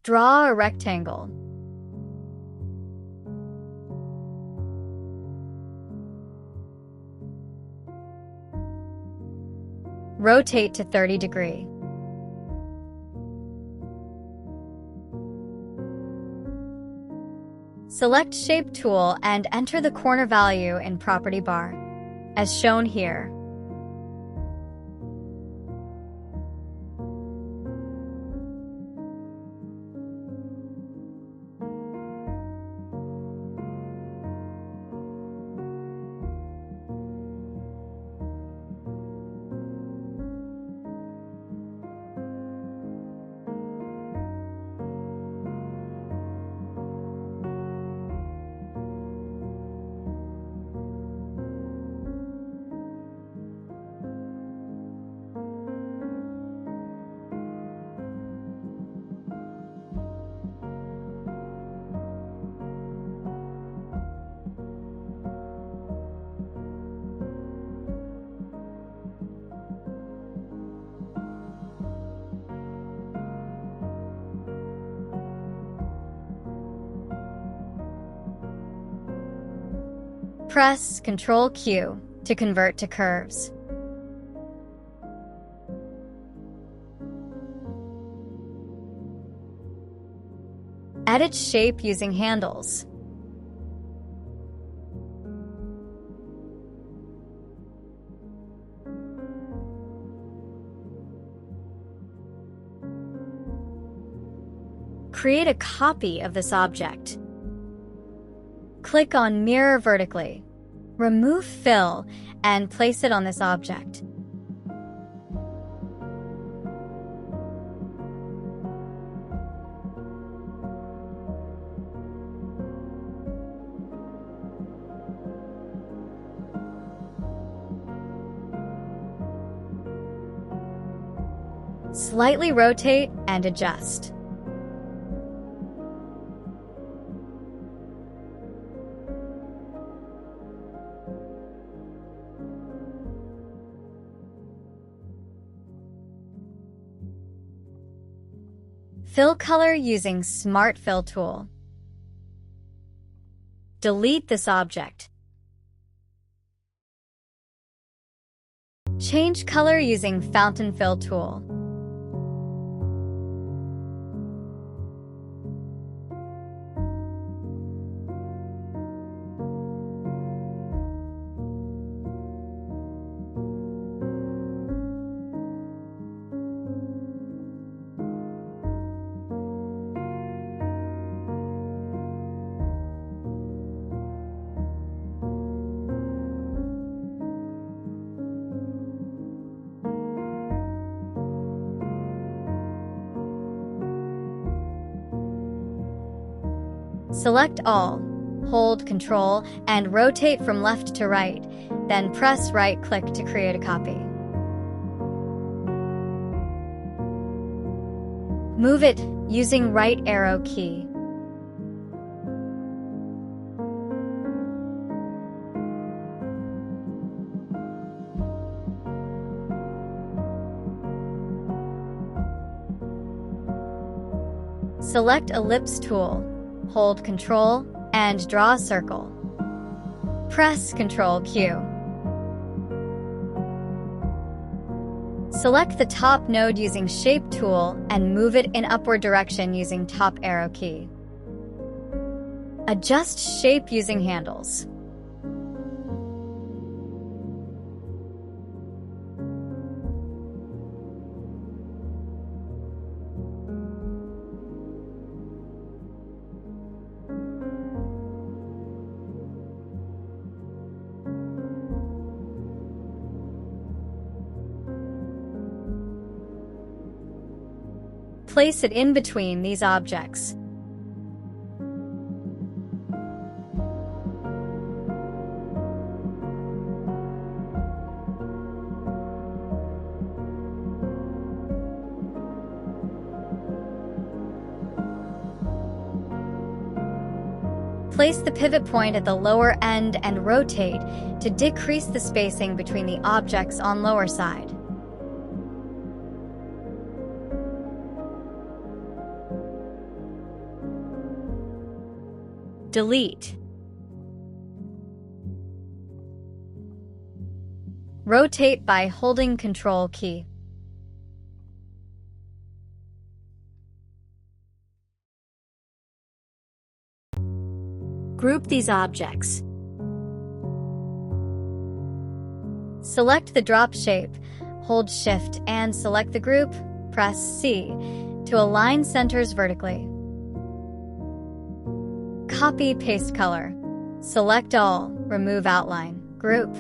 Draw a rectangle. Rotate to 30 degrees. Select Shape tool and enter the corner value in Property bar, as shown here. Press Ctrl-Q to convert to curves. Edit shape using handles. Create a copy of this object. Click on Mirror vertically. Remove fill and place it on this object. Slightly rotate and adjust. Fill color using Smart Fill tool. Delete this object. Change color using Fountain Fill tool. Select all, hold Ctrl, and rotate from left to right, then press right-click to create a copy. Move it using right arrow key. Select Ellipse tool. Hold Ctrl and draw a circle. Press Ctrl-Q. Select the top node using Shape tool and move it in upward direction using top arrow key. Adjust shape using handles. Place it in between these objects. Place the pivot point at the lower end and rotate to decrease the spacing between the objects on lower side. Delete. Rotate by holding Control key. Group these objects. Select the drop shape, hold Shift and select the group, press C to align centers vertically. Copy paste color. Select all, remove outline, group,